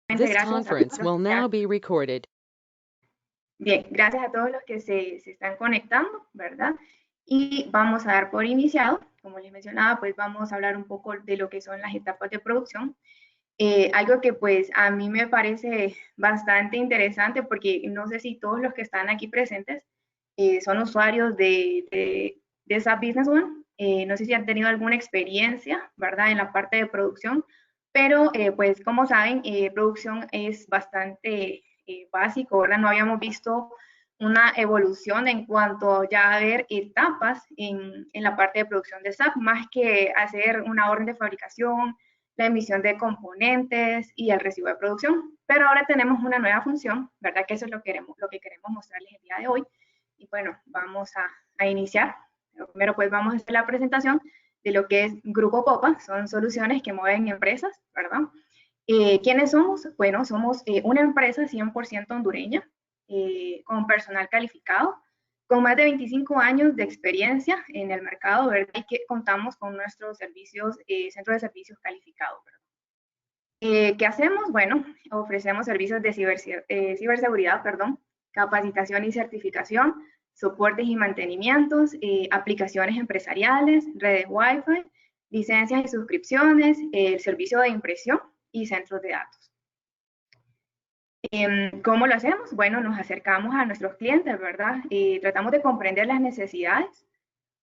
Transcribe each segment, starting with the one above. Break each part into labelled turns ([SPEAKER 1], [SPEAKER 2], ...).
[SPEAKER 1] This
[SPEAKER 2] Gracias a
[SPEAKER 1] conference
[SPEAKER 2] todos
[SPEAKER 1] will
[SPEAKER 2] los que
[SPEAKER 1] now be recorded.
[SPEAKER 2] Bien, gracias a todos los que se están conectando, ¿verdad? Y vamos a dar por iniciado. Como les mencionaba, pues vamos a hablar un poco de lo que son las etapas de producción. Algo que pues a mí me parece bastante interesante porque no sé si todos los que están aquí presentes son usuarios de SAP Business One. No sé si han tenido alguna experiencia, ¿verdad? En la parte de producción, pero pues como saben, producción es bastante básico, ¿verdad? No habíamos visto una evolución en cuanto ya a ver etapas en la parte de producción de SAP, más que hacer una orden de fabricación, la emisión de componentes y el recibo de producción. Pero ahora tenemos una nueva función, ¿verdad? Que eso es lo que queremos mostrarles el día de hoy. Y bueno, vamos a iniciar. Primero pues vamos a hacer la presentación de lo que es Grupo Popa, son soluciones que mueven empresas, ¿verdad? ¿Quiénes somos? Bueno, somos una empresa 100% hondureña, con personal calificado, con más de 25 años de experiencia en el mercado, ¿verdad? Y que contamos con nuestros servicios, centro de servicios calificados, ¿verdad? ¿Qué hacemos? Bueno, ofrecemos servicios de ciberseguridad, perdón, capacitación y certificación, soportes y mantenimientos, aplicaciones empresariales, redes Wi-Fi, licencias y suscripciones, el servicio de impresión y centros de datos. ¿Cómo lo hacemos? Bueno, nos acercamos a nuestros clientes, ¿verdad? Tratamos de comprender las necesidades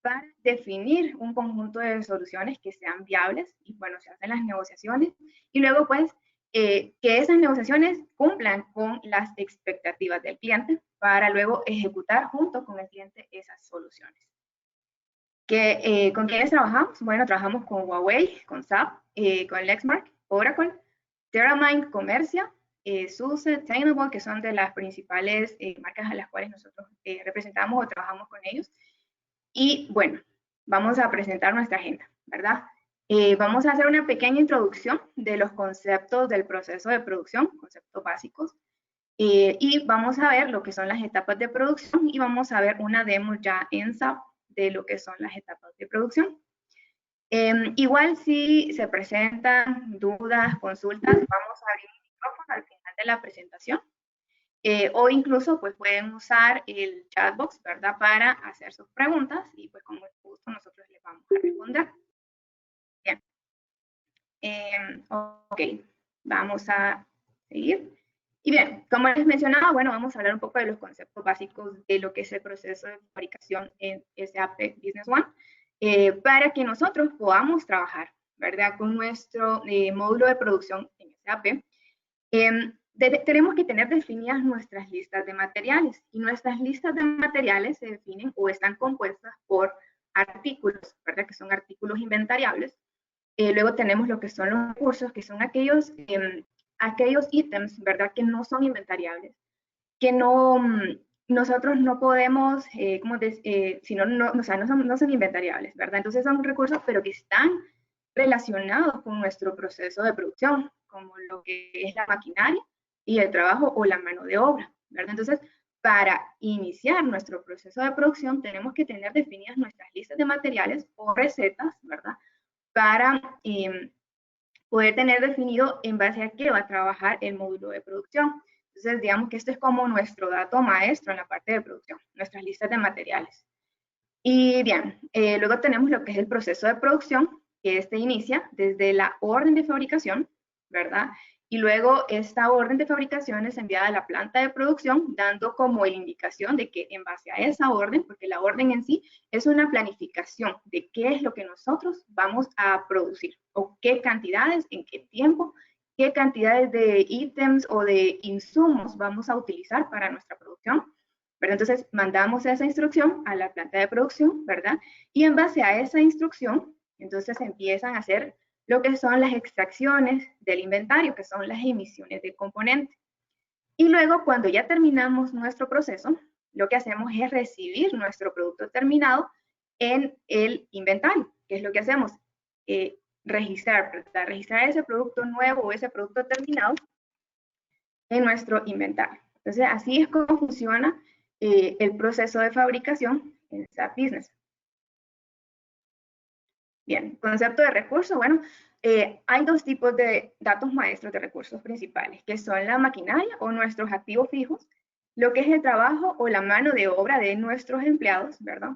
[SPEAKER 2] para definir un conjunto de soluciones que sean viables y bueno, se hacen las negociaciones y luego pues que esas negociaciones cumplan con las expectativas del cliente para luego ejecutar junto con el cliente esas soluciones. ¿Con quiénes trabajamos? Bueno, trabajamos con Huawei, con SAP, con Lexmark, Oracle, TerraMind, Comercia, SUSE, Tenable, que son de las principales marcas a las cuales nosotros representamos o trabajamos con ellos. Y bueno, vamos a presentar nuestra agenda, ¿verdad? Vamos a hacer una pequeña introducción de los conceptos del proceso de producción, conceptos básicos, y vamos a ver lo que son las etapas de producción y vamos a ver una demo ya en SAP de lo que son las etapas de producción. Igual si se presentan dudas, consultas, vamos a abrir el micrófono al final de la presentación. O incluso pues pueden usar el chatbox, ¿verdad? Para hacer sus preguntas y pues con mucho gusto nosotros les vamos a responder. Bien. Ok, vamos a seguir. Y bien, como les mencionaba, bueno, vamos a hablar un poco de los conceptos básicos de lo que es el proceso de fabricación en SAP Business One, para que nosotros podamos trabajar, ¿verdad? Con nuestro módulo de producción en SAP. Tenemos que tener definidas nuestras listas de materiales y nuestras listas de materiales se definen o están compuestas por artículos, ¿verdad? Que son artículos inventariables. Luego tenemos lo que son los recursos, que son aquellos ítems, ¿verdad? Que no son inventariables, que no, nosotros no podemos, si no, o sea, no son inventariables, ¿verdad? Entonces son recursos, pero que están relacionados con nuestro proceso de producción, como lo que es la maquinaria y el trabajo o la mano de obra, ¿verdad? Entonces, para iniciar nuestro proceso de producción, tenemos que tener definidas nuestras listas de materiales o recetas, ¿verdad? Para poder tener definido en base a qué va a trabajar el módulo de producción. Entonces, digamos que esto es como nuestro dato maestro en la parte de producción, nuestras listas de materiales. Y bien, luego tenemos lo que es el proceso de producción, que este inicia desde la orden de fabricación, ¿verdad? Y luego esta orden de fabricación es enviada a la planta de producción, dando como la indicación de que en base a esa orden, porque la orden en sí es una planificación de qué es lo que nosotros vamos a producir, o qué cantidades, en qué tiempo, qué cantidades de ítems o de insumos vamos a utilizar para nuestra producción, ¿verdad? Entonces mandamos esa instrucción a la planta de producción, ¿verdad? Y en base a esa instrucción, entonces empiezan a hacer lo que son las extracciones del inventario, que son las emisiones de componentes. Y luego, cuando ya terminamos nuestro proceso, lo que hacemos es recibir nuestro producto terminado en el inventario, que es lo que hacemos, registrar ese producto nuevo o ese producto terminado en nuestro inventario. Entonces, así es como funciona el proceso de fabricación en SAP Business. Bien, concepto de recurso, bueno, hay dos tipos de datos maestros de recursos principales, que son la maquinaria o nuestros activos fijos, lo que es el trabajo o la mano de obra de nuestros empleados, ¿verdad?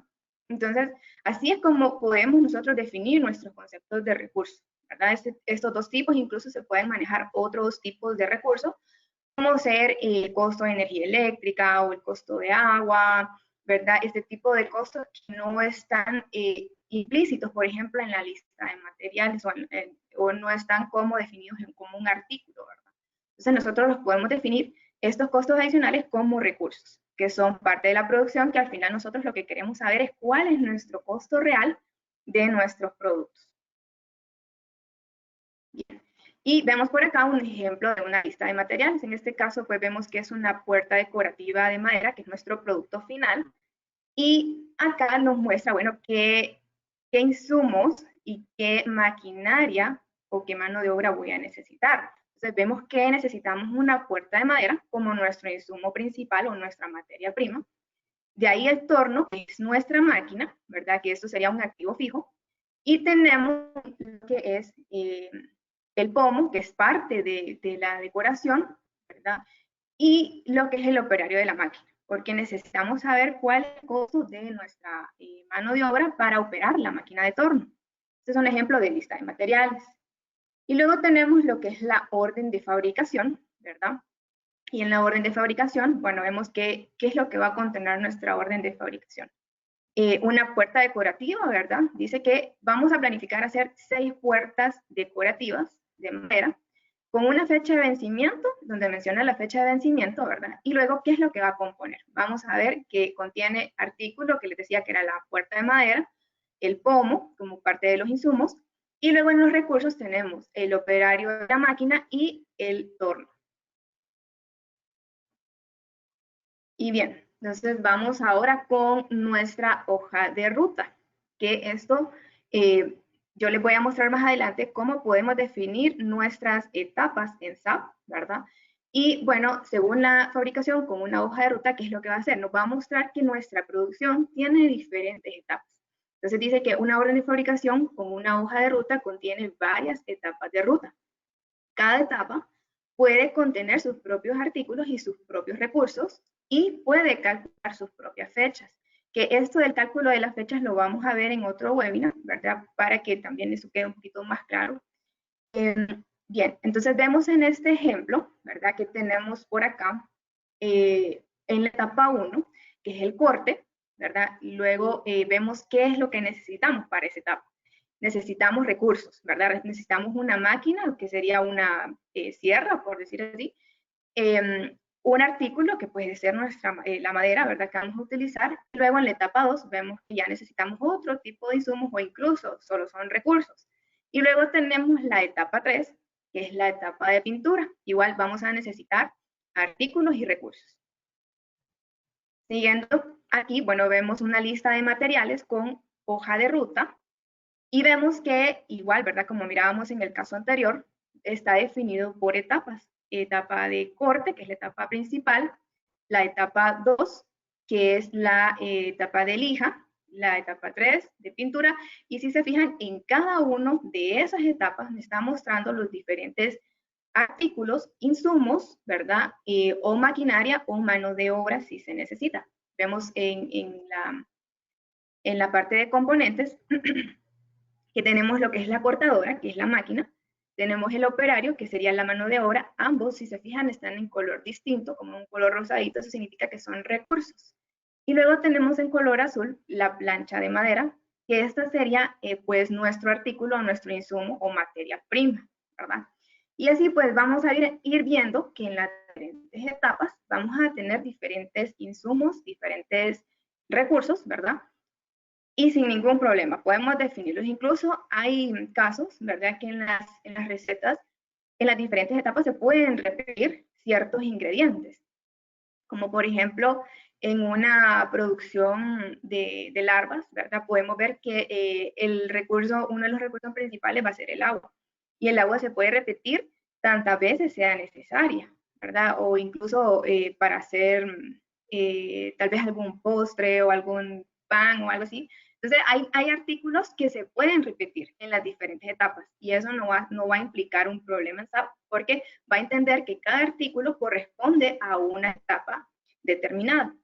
[SPEAKER 2] Entonces, así es como podemos nosotros definir nuestros conceptos de recursos, ¿verdad? Estos dos tipos incluso se pueden manejar otros tipos de recursos, como ser el costo de energía eléctrica o el costo de agua, ¿verdad? Este tipo de costos que no están implícitos, por ejemplo, en la lista de materiales o no están como definidos como un artículo, ¿verdad? Entonces nosotros los podemos definir estos costos adicionales como recursos, que son parte de la producción, que al final nosotros lo que queremos saber es cuál es nuestro costo real de nuestros productos. Bien. Y vemos por acá un ejemplo de una lista de materiales. En este caso, pues vemos que es una puerta decorativa de madera, que es nuestro producto final. Y acá nos muestra, bueno, qué insumos y qué maquinaria o qué mano de obra voy a necesitar. Entonces vemos que necesitamos una puerta de madera como nuestro insumo principal o nuestra materia prima. De ahí el torno, que es nuestra máquina, ¿verdad? Que esto sería un activo fijo. Y tenemos lo que es el pomo, que es parte de la decoración, ¿verdad? Y lo que es el operario de la máquina, porque necesitamos saber cuál es el costo de nuestra mano de obra para operar la máquina de torno. Este es un ejemplo de lista de materiales. Y luego tenemos lo que es la orden de fabricación, ¿verdad? Y en la orden de fabricación, bueno, vemos qué es lo que va a contener nuestra orden de fabricación. Una puerta decorativa, ¿verdad? Dice que vamos a planificar hacer 6 puertas decorativas de madera con una fecha de vencimiento, donde menciona la fecha de vencimiento, ¿verdad? Y luego, ¿qué es lo que va a componer? Vamos a ver que contiene artículo que les decía que era la puerta de madera, el pomo como parte de los insumos, y luego en los recursos tenemos el operario de la máquina y el torno. Y bien, entonces vamos ahora con nuestra hoja de ruta, que esto yo les voy a mostrar más adelante cómo podemos definir nuestras etapas en SAP, ¿verdad? Y bueno, según la fabricación, con una hoja de ruta, ¿qué es lo que va a hacer? Nos va a mostrar que nuestra producción tiene diferentes etapas. Entonces dice que una orden de fabricación con una hoja de ruta contiene varias etapas de ruta. Cada etapa puede contener sus propios artículos y sus propios recursos y puede calcular sus propias fechas. Que esto del cálculo de las fechas lo vamos a ver en otro webinar, ¿verdad? Para que también eso quede un poquito más claro. Bien, entonces vemos en este ejemplo, ¿verdad? Que tenemos por acá en la etapa 1, que es el corte, ¿verdad? Luego vemos qué es lo que necesitamos para esa etapa. Necesitamos recursos, ¿verdad? Necesitamos una máquina, que sería una sierra, por decir así, un artículo que puede ser la madera, ¿verdad? Que vamos a utilizar. Luego en la etapa 2 vemos que ya necesitamos otro tipo de insumos o incluso solo son recursos. Y luego tenemos la etapa 3, que es la etapa de pintura. Igual vamos a necesitar artículos y recursos. Siguiendo aquí, bueno, vemos una lista de materiales con hoja de ruta y vemos que igual, ¿verdad? Como mirábamos en el caso anterior, está definido por etapas. Etapa de corte, que es la etapa principal, la etapa 2, que es la etapa de lija, la etapa 3 de pintura, y si se fijan, en cada una de esas etapas me está mostrando los diferentes artículos, insumos, ¿verdad? O maquinaria o mano de obra si se necesita. Vemos en la parte de componentes que tenemos lo que es la cortadora, que es la máquina, tenemos el operario, que sería la mano de obra. Ambos, si se fijan, están en color distinto, como un color rosadito, eso significa que son recursos. Y luego tenemos en color azul la plancha de madera, que esta sería pues nuestro artículo, nuestro insumo o materia prima, ¿verdad? Y así pues vamos a ir viendo que en las diferentes etapas vamos a tener diferentes insumos, diferentes recursos, ¿verdad? Y sin ningún problema, podemos definirlos. Incluso hay casos, ¿verdad? Que en las recetas, en las diferentes etapas se pueden repetir ciertos ingredientes, como por ejemplo en una producción de larvas, ¿verdad? Podemos ver que uno de los recursos principales va a ser el agua. Y el agua se puede repetir tantas veces sea necesaria, ¿verdad? O incluso para hacer tal vez algún postre o algún pan o algo así, Entonces, hay artículos que se pueden repetir en las diferentes etapas y eso no va a implicar un problema en SAP porque va a entender que cada artículo corresponde a una etapa determinada.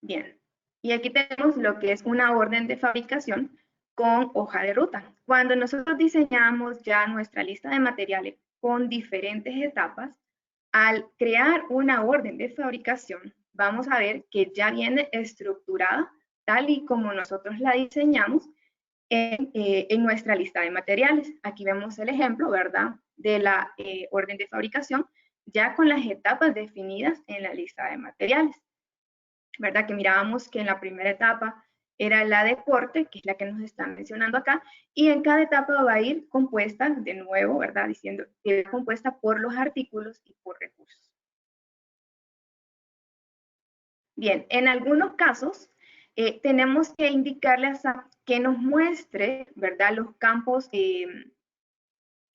[SPEAKER 2] Bien, y aquí tenemos lo que es una orden de fabricación con hoja de ruta. Cuando nosotros diseñamos ya nuestra lista de materiales con diferentes etapas, al crear una orden de fabricación, vamos a ver que ya viene estructurada tal y como nosotros la diseñamos en nuestra lista de materiales. Aquí vemos el ejemplo, ¿verdad?, de la orden de fabricación ya con las etapas definidas en la lista de materiales. ¿Verdad? Que mirábamos que en la primera etapa era la de corte, que es la que nos están mencionando acá, y en cada etapa va a ir compuesta, de nuevo, ¿verdad? Diciendo que es compuesta por los artículos y por recursos. Bien, en algunos casos tenemos que indicarle a SAP que nos muestre, ¿verdad? Los campos, que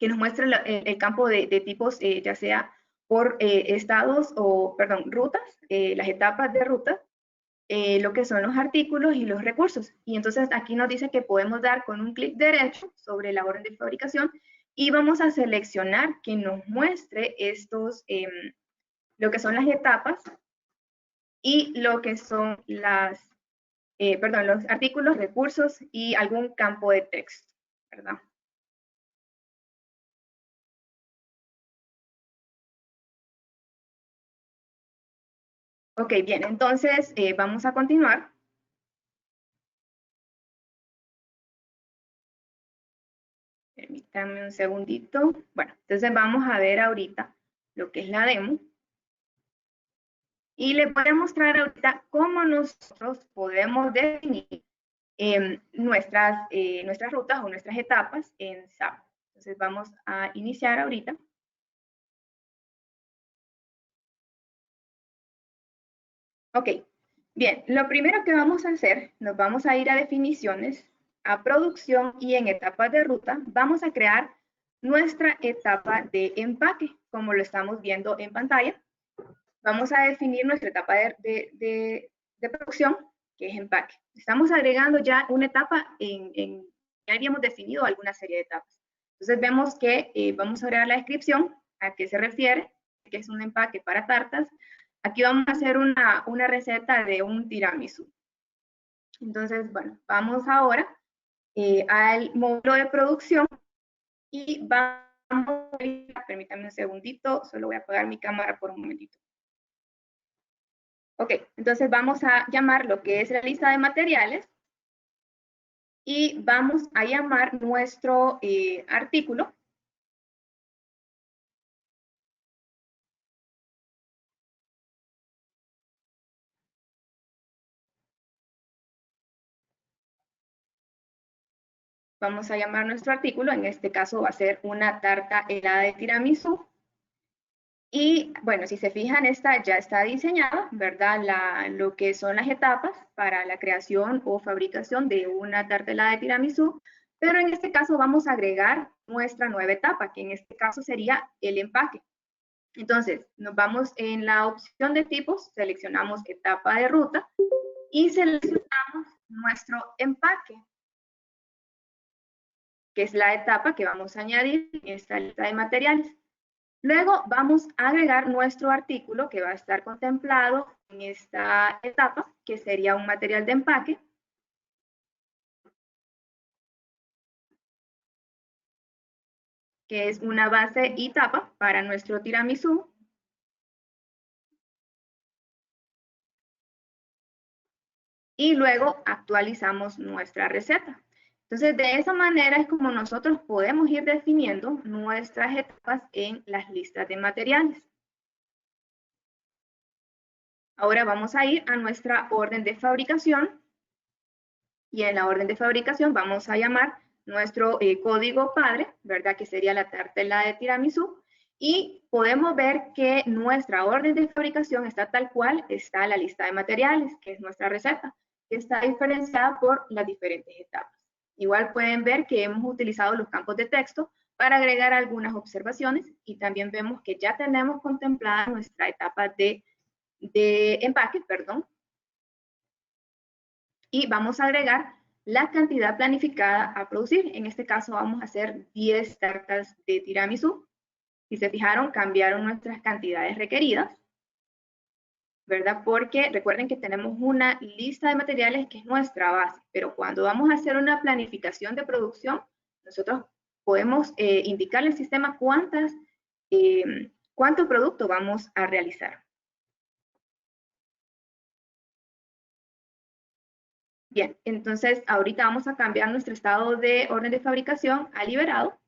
[SPEAKER 2] nos muestre el campo de tipos, ya sea por estados o, perdón, rutas, las etapas de ruta, lo que son los artículos y los recursos. Y entonces aquí nos dice que podemos dar con un clic derecho sobre la orden de fabricación y vamos a seleccionar que nos muestre estos, lo que son las etapas y lo que son los artículos, recursos y algún campo de texto, ¿verdad? Ok, bien, entonces vamos a continuar. Permítanme un segundito. Bueno, entonces vamos a ver ahorita lo que es la demo. Y les voy a mostrar ahorita cómo nosotros podemos definir nuestras rutas o nuestras etapas en SAP. Entonces vamos a iniciar ahorita. Ok, bien, lo primero que vamos a hacer, nos vamos a ir a definiciones, a producción y en etapas de ruta, vamos a crear nuestra etapa de empaque, como lo estamos viendo en pantalla. Vamos a definir nuestra etapa de producción, que es empaque. Estamos agregando ya una etapa ya habíamos definido alguna serie de etapas. Entonces vemos que vamos a agregar la descripción, a qué se refiere, que es un empaque para tartas. Aquí vamos a hacer una receta de un tiramisú. Entonces, bueno, vamos ahora al módulo de producción y vamos a ir, permítanme un segundito, solo voy a apagar mi cámara por un momentito. Ok, entonces vamos a llamar lo que es la lista de materiales y vamos a llamar nuestro artículo. Vamos a llamar nuestro artículo, en este caso va a ser una tarta helada de tiramisú. Y bueno, si se fijan, esta ya está diseñada, ¿verdad? Lo que son las etapas para la creación o fabricación de una tarta helada de tiramisú, pero en este caso vamos a agregar nuestra nueva etapa, que en este caso sería el empaque. Entonces, nos vamos en la opción de tipos, seleccionamos etapa de ruta y seleccionamos nuestro empaque, que es la etapa que vamos a añadir en esta lista de materiales. Luego vamos a agregar nuestro artículo que va a estar contemplado en esta etapa, que sería un material de empaque. Que es una base y tapa para nuestro tiramisú. Y luego actualizamos nuestra receta. Entonces, de esa manera es como nosotros podemos ir definiendo nuestras etapas en las listas de materiales. Ahora vamos a ir a nuestra orden de fabricación y en la orden de fabricación vamos a llamar nuestro código padre, ¿verdad? Que sería la tartela de tiramisú. Y podemos ver que nuestra orden de fabricación está tal cual está la lista de materiales, que es nuestra receta, que está diferenciada por las diferentes etapas. Igual pueden ver que hemos utilizado los campos de texto para agregar algunas observaciones y también vemos que ya tenemos contemplada nuestra etapa de empaque, perdón, y vamos a agregar la cantidad planificada a producir. En este caso vamos a hacer 10 tartas de tiramisú. Si se fijaron, cambiaron nuestras cantidades requeridas, ¿verdad? Porque recuerden que tenemos una lista de materiales que es nuestra base, pero cuando vamos a hacer una planificación de producción, nosotros podemos indicarle al sistema cuánto producto vamos a realizar. Bien, entonces ahorita vamos a cambiar nuestro estado de orden de fabricación a liberado.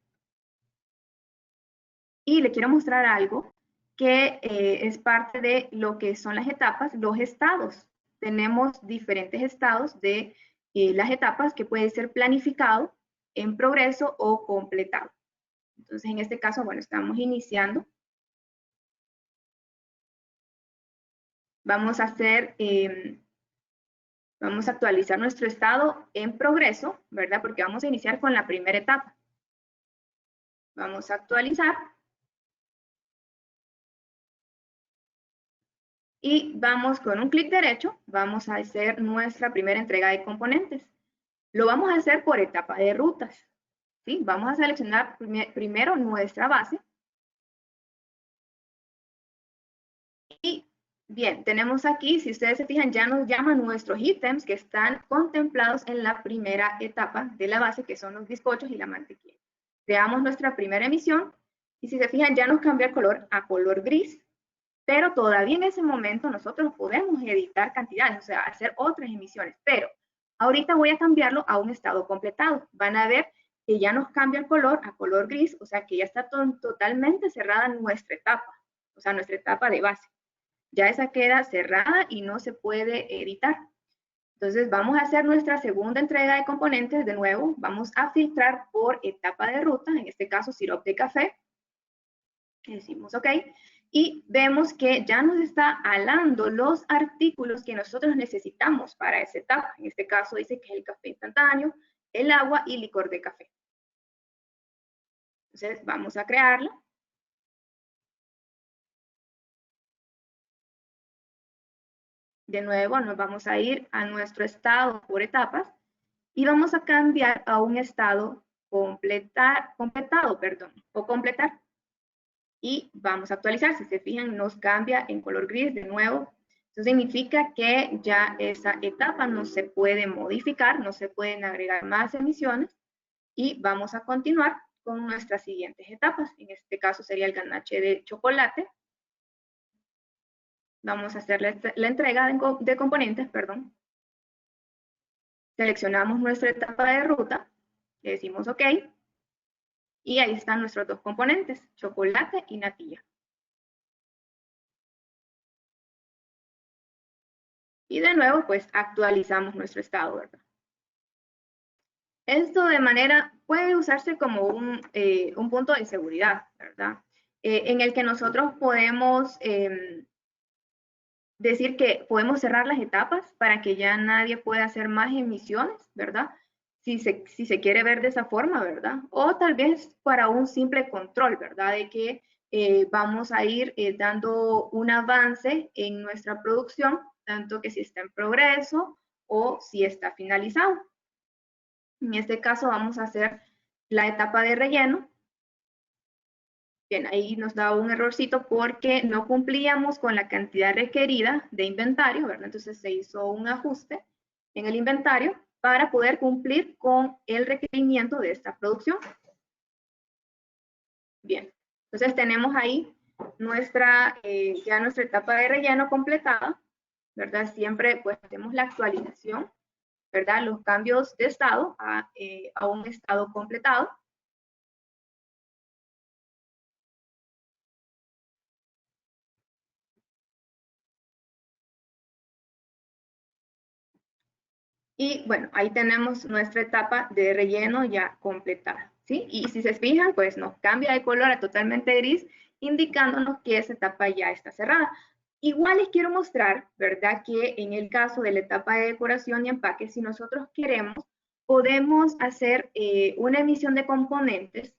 [SPEAKER 2] Y le quiero mostrar algo que es parte de lo que son las etapas, los estados. Tenemos diferentes estados de las etapas que puede ser planificado, en progreso o completado. Entonces, en este caso, bueno, estamos iniciando. Vamos a hacer, vamos a actualizar nuestro estado en progreso, ¿verdad? Porque vamos a iniciar con la primera etapa. Vamos a actualizar. Y vamos con un clic derecho, vamos a hacer nuestra primera entrega de componentes. Lo vamos a hacer por etapa de rutas. ¿Sí? Vamos a seleccionar primero nuestra base. Y bien, tenemos aquí, si ustedes se fijan, ya nos llaman nuestros ítems que están contemplados en la primera etapa de la base, que son los bizcochos y la mantequilla. Creamos nuestra primera emisión y si se fijan, ya nos cambia el color a color gris. Pero todavía en ese momento nosotros podemos editar cantidades, o sea, hacer otras emisiones. Pero ahorita voy a cambiarlo a un estado completado. Van a ver que ya nos cambia el color a color gris, o sea, que ya está totalmente cerrada nuestra etapa, o sea, nuestra etapa de base. Ya esa queda cerrada y no se puede editar. Entonces vamos a hacer nuestra segunda entrega de componentes. De nuevo, vamos a filtrar por etapa de ruta, en este caso sirope de café. Decimos OK. Y vemos que ya nos está alando los artículos que nosotros necesitamos para esa etapa. En este caso dice que es el café instantáneo, el agua y licor de café. Entonces vamos a crearlo. De nuevo nos vamos a ir a nuestro estado por etapas y vamos a cambiar a un estado completar. Y vamos a actualizar. Si se fijan, nos cambia en color gris de nuevo. Eso significa que ya esa etapa no se puede modificar, no se pueden agregar más emisiones y vamos a continuar con nuestras siguientes etapas. En este caso sería el ganache de chocolate. Vamos a hacer la entrega de componentes, perdón. Seleccionamos nuestra etapa de ruta, le decimos OK. Y ahí están nuestros dos componentes, chocolate y natilla. Y de nuevo, pues actualizamos nuestro estado, ¿verdad? Esto de manera puede usarse como un punto de seguridad, ¿verdad? En el que nosotros podemos decir que podemos cerrar las etapas para que ya nadie pueda hacer más emisiones, ¿verdad? Si se quiere ver de esa forma, ¿verdad? O tal vez para un simple control, ¿verdad? De que vamos a ir dando un avance en nuestra producción, tanto que si está en progreso o si está finalizado. En este caso vamos a hacer la etapa de relleno. Bien, ahí nos da un errorcito porque no cumplíamos con la cantidad requerida de inventario, ¿verdad? Entonces se hizo un ajuste en el inventario para poder cumplir con el requerimiento de esta producción. Bien, entonces tenemos ahí ya nuestra etapa de relleno completada, ¿verdad? Siempre pues hacemos la actualización, ¿verdad? Los cambios de estado a un estado completado. Y bueno, ahí tenemos nuestra etapa de relleno ya completada, ¿sí? Y si se fijan, pues nos cambia de color a totalmente gris, indicándonos que esa etapa ya está cerrada. Igual les quiero mostrar, ¿verdad? Que en el caso de la etapa de decoración y empaque, si nosotros queremos, podemos hacer una emisión de componentes,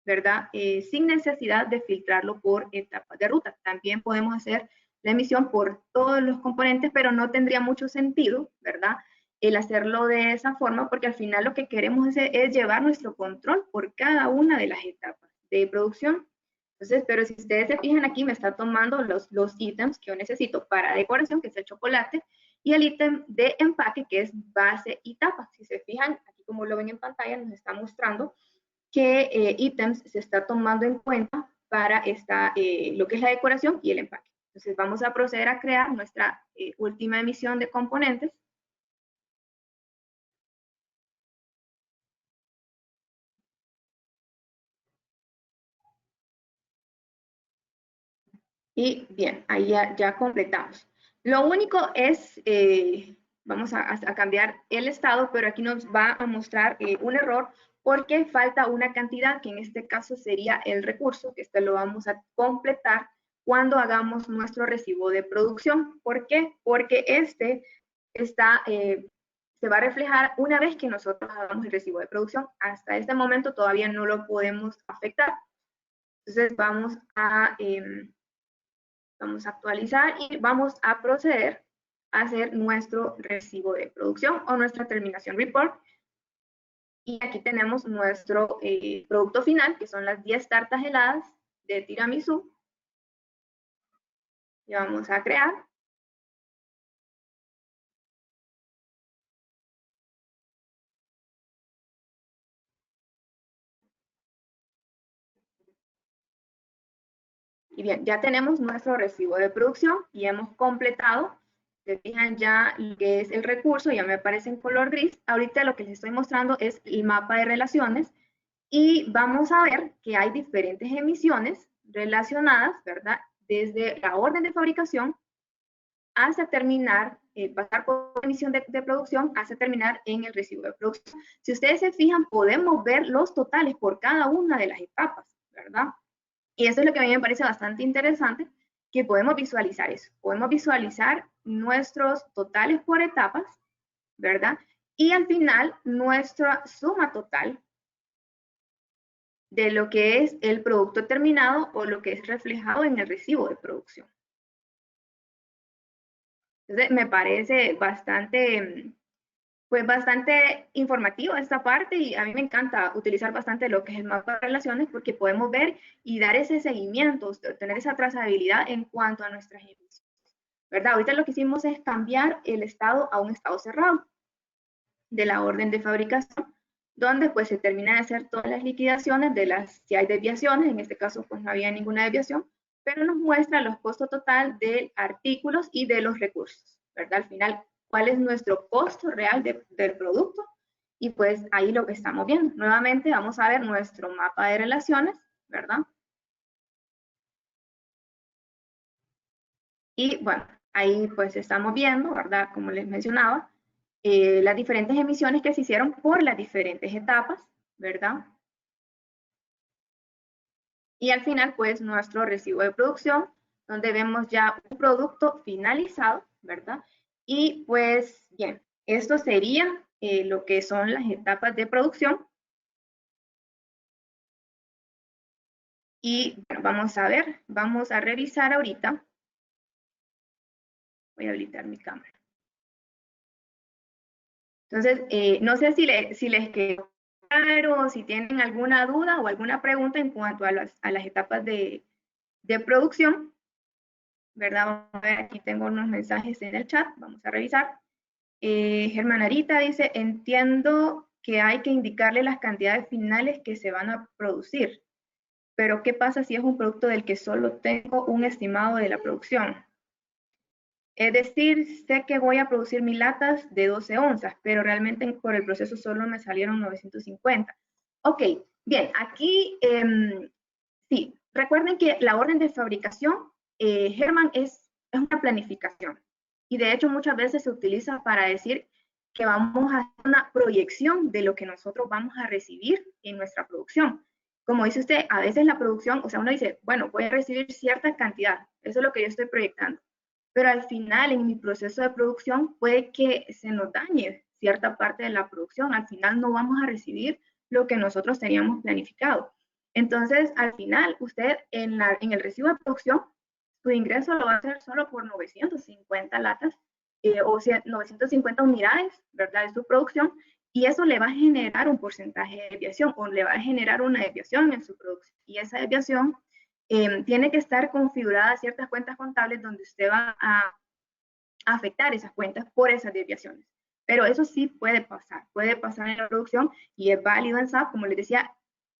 [SPEAKER 2] ¿verdad? Sin necesidad de filtrarlo por etapas de ruta. También podemos hacer la emisión por todos los componentes, pero no tendría mucho sentido, ¿verdad? el hacerlo de esa forma, porque al final lo que queremos es llevar nuestro control por cada una de las etapas de producción. Entonces, pero si ustedes se fijan aquí, me está tomando los ítems que yo necesito para decoración, que es el chocolate, y el ítem de empaque, que es base y tapa. Si se fijan, aquí como lo ven en pantalla, nos está mostrando qué ítems se está tomando en cuenta para lo que es la decoración y el empaque. Entonces, vamos a proceder a crear nuestra última emisión de componentes. Y bien, ahí ya completamos. Lo único es, vamos a cambiar el estado, pero aquí nos va a mostrar un error porque falta una cantidad, que en este caso sería el recurso, que este lo vamos a completar cuando hagamos nuestro recibo de producción. ¿Por qué? Porque este se va a reflejar una vez que nosotros hagamos el recibo de producción. Hasta este momento todavía no lo podemos afectar. Entonces vamos a actualizar y vamos a proceder a hacer nuestro recibo de producción o nuestra terminación report. Y aquí tenemos nuestro producto final, que son las 10 tartas heladas de tiramisú. Y vamos a crear. Y bien, ya tenemos nuestro recibo de producción y hemos completado. Se fijan ya lo que es el recurso, ya me aparece en color gris. Ahorita lo que les estoy mostrando es el mapa de relaciones y vamos a ver que hay diferentes emisiones relacionadas, ¿verdad? Desde la orden de fabricación hasta terminar, pasar por emisión de producción hasta terminar en el recibo de producción. Si ustedes se fijan, podemos ver los totales por cada una de las etapas, ¿verdad? Y eso es lo que a mí me parece bastante interesante, que podemos visualizar eso. Podemos visualizar nuestros totales por etapas, ¿verdad? Y al final, nuestra suma total de lo que es el producto terminado o lo que es reflejado en el recibo de producción. Entonces, me parece pues bastante informativo esta parte y a mí me encanta utilizar bastante lo que es el mapa de relaciones porque podemos ver y dar ese seguimiento, tener esa trazabilidad en cuanto a nuestras emisiones, ¿verdad? Ahorita lo que hicimos es cambiar el estado a un estado cerrado de la orden de fabricación, donde pues se termina de hacer todas las liquidaciones de si hay desviaciones, en este caso pues no había ninguna desviación, pero nos muestra los costos total de artículos y de los recursos, ¿verdad? Al final, cuál es nuestro costo real del producto y pues ahí lo que estamos viendo. Nuevamente vamos a ver nuestro mapa de relaciones, ¿verdad? Y bueno, ahí pues estamos viendo, ¿verdad? Como les mencionaba, las diferentes emisiones que se hicieron por las diferentes etapas, ¿verdad? Y al final, pues, nuestro recibo de producción, donde vemos ya un producto finalizado, ¿verdad? Y pues, bien, esto sería lo que son las etapas de producción. Y bueno, vamos a ver, vamos a revisar ahorita. Voy a habilitar mi cámara. Entonces, no sé si les quedó claro, si tienen alguna duda o alguna pregunta en cuanto a las etapas de producción, ¿verdad? Vamos a ver, aquí tengo unos mensajes en el chat, vamos a revisar. Germán Arita dice, entiendo que hay que indicarle las cantidades finales que se van a producir, pero ¿qué pasa si es un producto del que solo tengo un estimado de la producción? Es decir, sé que voy a producir 1000 latas de 12 onzas, pero realmente por el proceso solo me salieron 950. Ok, bien, aquí sí, recuerden que la orden de fabricación, Germán, es una planificación. Y de hecho muchas veces se utiliza para decir que vamos a hacer una proyección de lo que nosotros vamos a recibir en nuestra producción. Como dice usted, a veces la producción, o sea, uno dice, bueno, voy a recibir cierta cantidad, eso es lo que yo estoy proyectando. Pero al final, en mi proceso de producción, puede que se nos dañe cierta parte de la producción. Al final no vamos a recibir lo que nosotros teníamos planificado. Entonces, al final, usted en el recibo de producción, su ingreso lo va a hacer solo por 950 latas o sea, 950 unidades, ¿verdad?, de su producción, y eso le va a generar un porcentaje de desviación o le va a generar una desviación en su producción. Y esa desviación tiene que estar configurada a ciertas cuentas contables donde usted va a afectar esas cuentas por esas desviaciones. Pero eso sí puede pasar en la producción y es válido en SAP. Como les decía,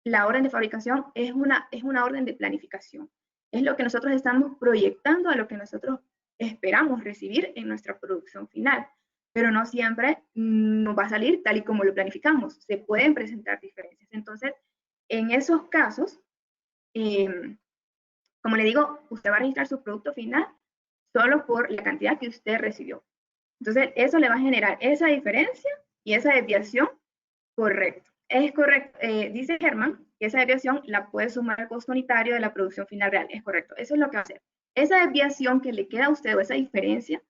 [SPEAKER 2] la orden de fabricación es una orden de planificación. Es lo que nosotros estamos proyectando a lo que nosotros esperamos recibir en nuestra producción final. Pero no siempre nos va a salir tal y como lo planificamos. Se pueden presentar diferencias. Entonces, en esos casos, como le digo, usted va a registrar su producto final solo por la cantidad que usted recibió. Entonces, eso le va a generar esa diferencia y esa desviación. Correcto. Es correcto. Dice Germán que esa desviación la puede sumar al costo unitario de la producción final real. Es correcto. Eso es lo que va a hacer. Esa desviación que le queda a usted o esa diferencia,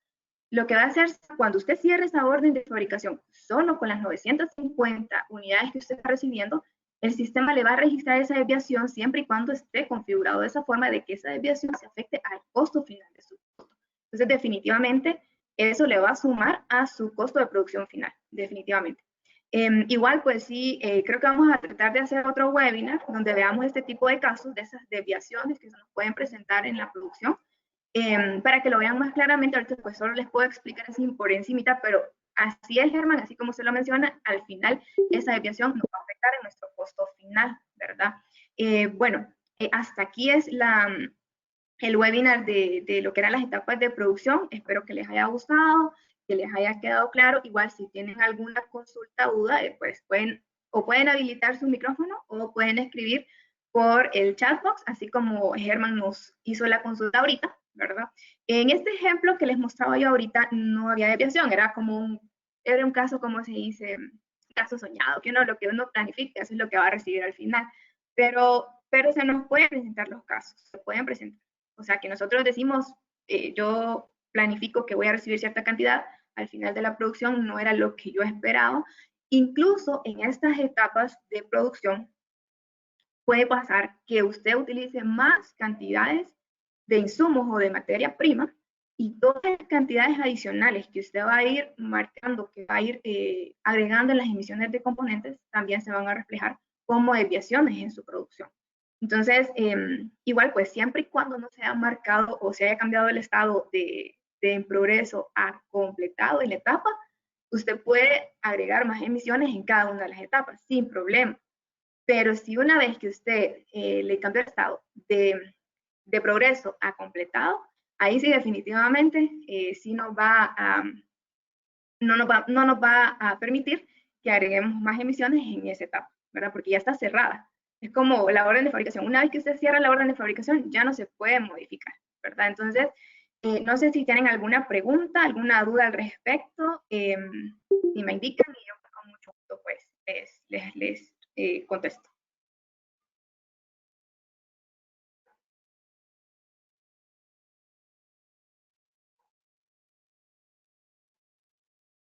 [SPEAKER 2] lo que va a hacer cuando usted cierre esa orden de fabricación solo con las 950 unidades que usted está recibiendo, el sistema le va a registrar esa desviación siempre y cuando esté configurado de esa forma de que esa desviación se afecte al costo final de su producto. Entonces, definitivamente, eso le va a sumar a su costo de producción final, definitivamente. Igual, pues sí, creo que vamos a tratar de hacer otro webinar donde veamos este tipo de casos, de esas desviaciones que se nos pueden presentar en la producción, para que lo vean más claramente. Ahorita pues solo les puedo explicar así por encimita, pero así es, Germán, así como se lo menciona, al final esa desviación nos va a afectar en nuestro costo final, ¿verdad? Bueno, hasta aquí es el webinar de lo que eran las etapas de producción. Espero que les haya gustado, que les haya quedado claro. Igual si tienen alguna consulta o duda, pues pueden habilitar su micrófono o pueden escribir por el chatbox, así como Germán nos hizo la consulta ahorita, ¿verdad? En este ejemplo que les mostraba yo ahorita no había desviación, era un caso, como se dice, caso soñado, que lo que uno planifica, eso es lo que va a recibir al final. Pero se nos pueden presentar los casos, se pueden presentar. O sea, que nosotros decimos, yo planifico que voy a recibir cierta cantidad, al final de la producción no era lo que yo esperaba. Incluso en estas etapas de producción puede pasar que usted utilice más cantidades de insumos o de materia prima y todas las cantidades adicionales que usted va a ir marcando, que va a ir agregando en las emisiones de componentes, también se van a reflejar como desviaciones en su producción. Entonces, igual, pues siempre y cuando no se haya marcado o se haya cambiado el estado de en progreso a completado en la etapa, usted puede agregar más emisiones en cada una de las etapas sin problema. Pero si una vez que usted le cambió el estado de progreso a completado, ahí sí definitivamente sí no nos va a permitir que agreguemos más emisiones en esa etapa, ¿verdad? Porque ya está cerrada. Es como la orden de fabricación. Una vez que usted cierra la orden de fabricación, ya no se puede modificar, ¿verdad? Entonces, no sé si tienen alguna pregunta, alguna duda al respecto. Si me indican, y yo con mucho gusto pues les contesto.